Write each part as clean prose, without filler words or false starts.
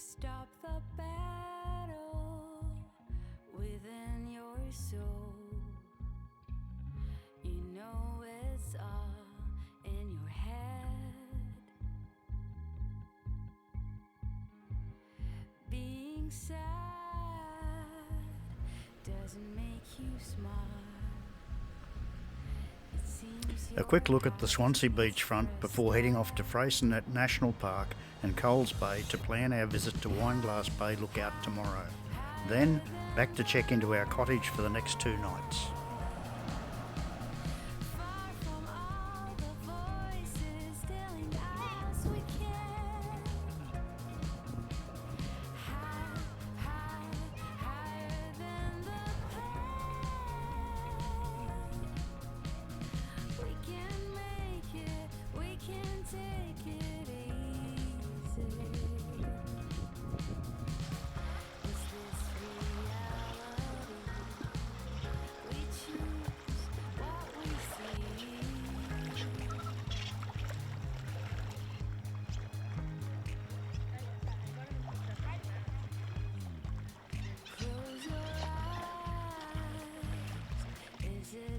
Stop the battle within your soul. You know it's all in your head. Being sad doesn't make you smart. A quick look at the Swansea beachfront before heading off to Freycinet National Park and Coles Bay to plan our visit to Wineglass Bay Lookout tomorrow. Then, back to check into our cottage for the next 2 nights.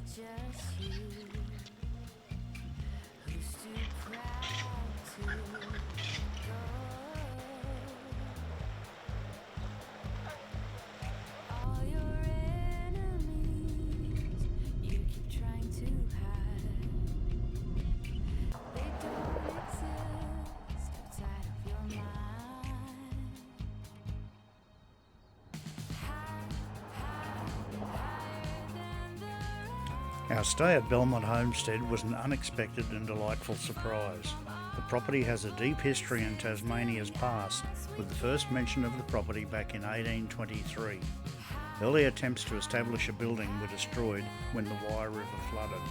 Just you who's too proud to go. All your enemies you keep trying to hide. They don't exist outside of your mind. Our stay at Belmont Homestead was an unexpected and delightful surprise. The property has a deep history in Tasmania's past, with the first mention of the property back in 1823. Early attempts to establish a building were destroyed when the Wye River flooded.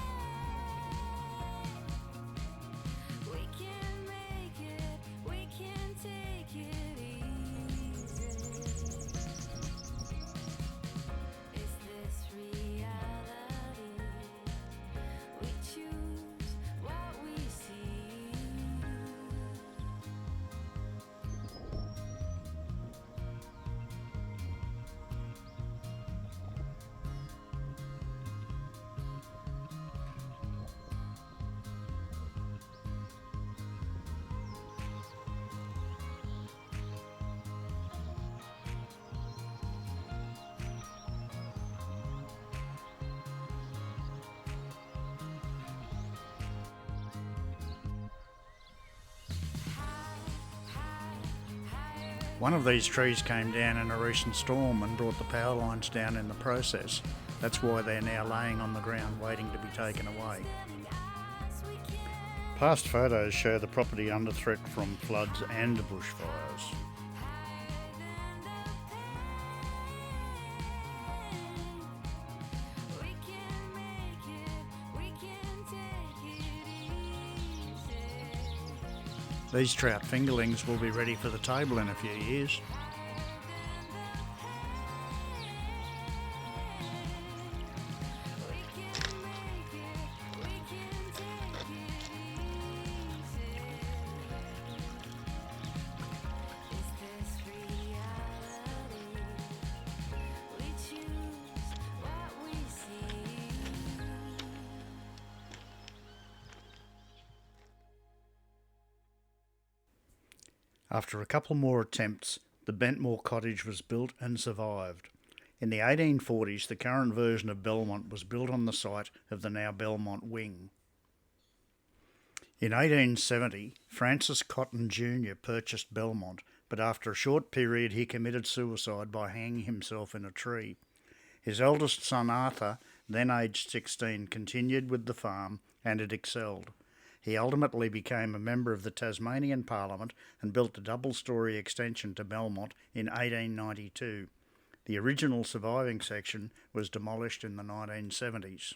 One of these trees came down in a recent storm and brought the power lines down in the process. That's why they're now laying on the ground waiting to be taken away. Past photos show the property under threat from floods and bushfires. These trout fingerlings will be ready for the table in a few years. After a couple more attempts, the Bentmore cottage was built and survived. In the 1840s, the current version of Belmont was built on the site of the now Belmont Wing. In 1870, Francis Cotton Jr. purchased Belmont, but after a short period he committed suicide by hanging himself in a tree. His eldest son Arthur, then aged 16, continued with the farm, and it excelled. He ultimately became a member of the Tasmanian Parliament and built a double-storey extension to Belmont in 1892. The original surviving section was demolished in the 1970s.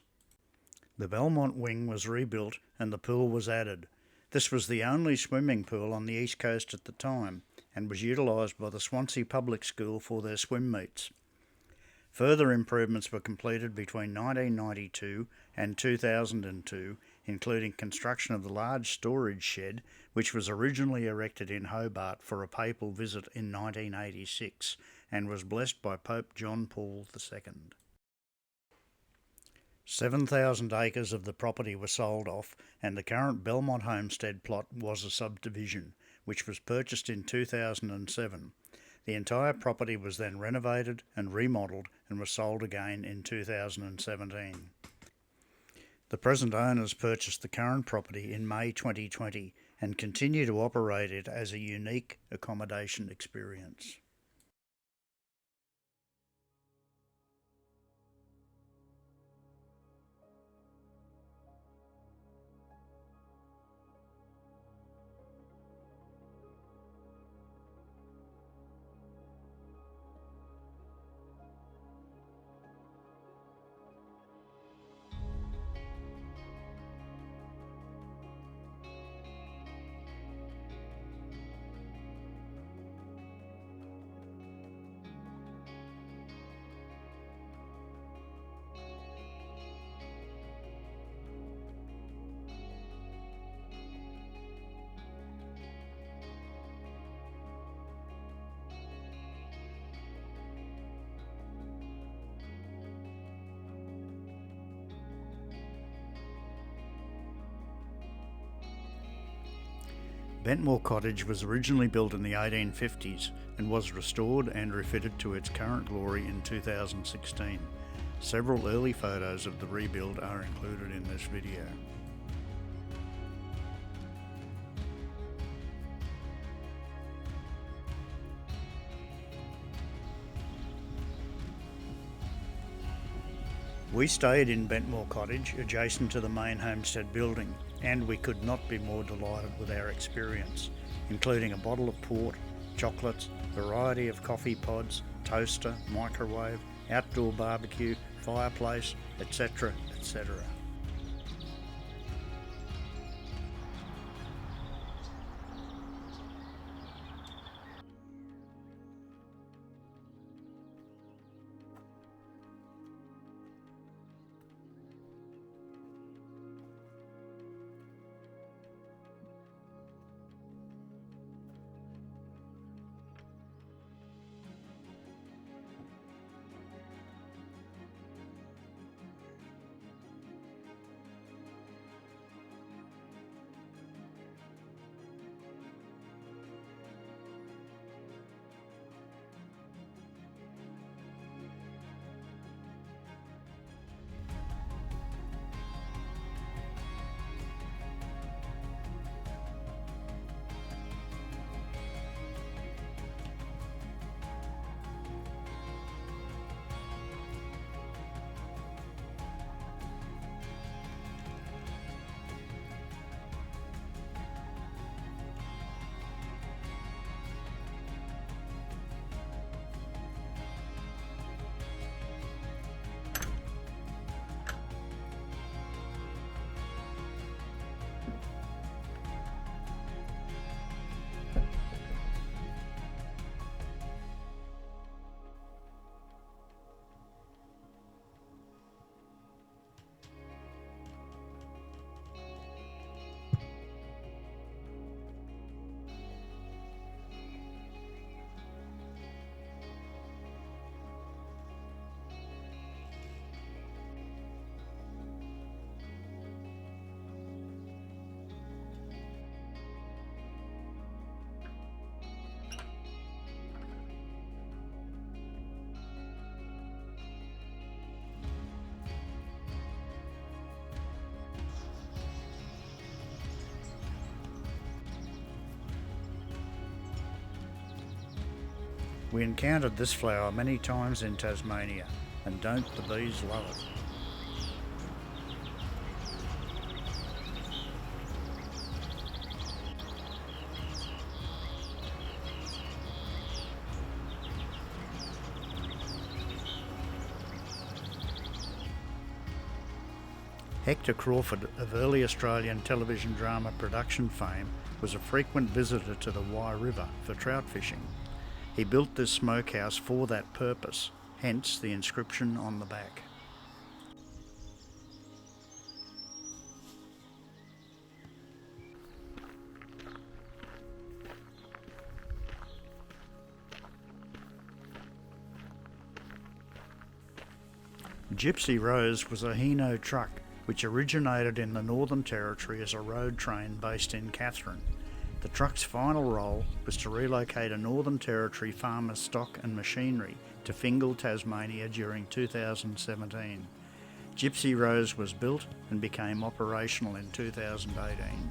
The Belmont Wing was rebuilt and the pool was added. This was the only swimming pool on the east coast at the time and was utilised by the Swansea Public School for their swim meets. Further improvements were completed between 1992 and 2002, including construction of the large storage shed which was originally erected in Hobart for a papal visit in 1986 and was blessed by Pope John Paul II. 7,000 acres of the property were sold off, and the current Belmont homestead plot was a subdivision, which was purchased in 2007. The entire property was then renovated and remodelled and was sold again in 2017. The present owners purchased the current property in May 2020 and continue to operate it as a unique accommodation experience. Bentmore Cottage was originally built in the 1850s and was restored and refitted to its current glory in 2016. Several early photos of the rebuild are included in this video. We stayed in Bentmore Cottage, adjacent to the main homestead building, and we could not be more delighted with our experience, including a bottle of port, chocolates, variety of coffee pods, toaster, microwave, outdoor barbecue, fireplace, etc., etc. We encountered this flower many times in Tasmania, and don't the bees love it? Hector Crawford, of early Australian television drama production fame, was a frequent visitor to the Wye River for trout fishing. He built this smokehouse for that purpose, hence the inscription on the back. Gypsy Rose was a Hino truck which originated in the Northern Territory as a road train based in Katherine. The truck's final role was to relocate a Northern Territory farmer's stock and machinery to Fingal, Tasmania during 2017. Gypsy Rose was built and became operational in 2018.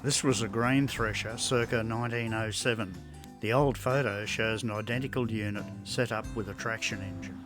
This was a grain thresher circa 1907. The old photo shows an identical unit set up with a traction engine.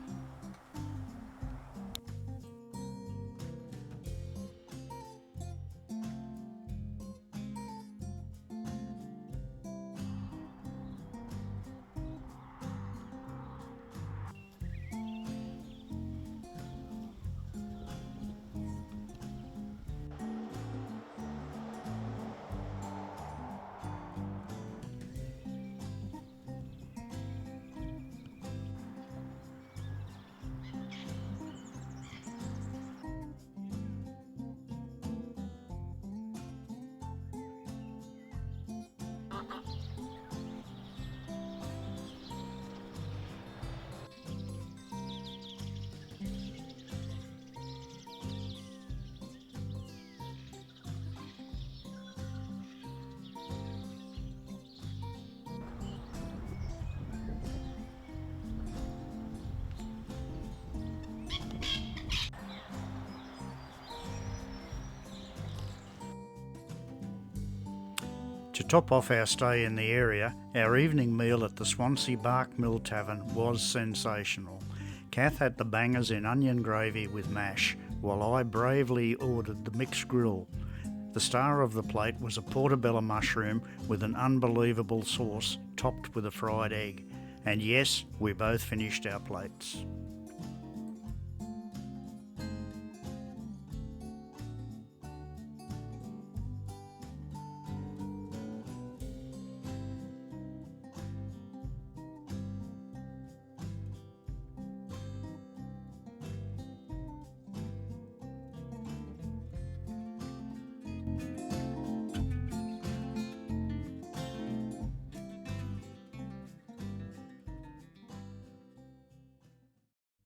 To top off our stay in the area, our evening meal at the Swansea Bark Mill Tavern was sensational. Kath had the bangers in onion gravy with mash, while I bravely ordered the mixed grill. The star of the plate was a portobello mushroom with an unbelievable sauce topped with a fried egg. And yes, we both finished our plates.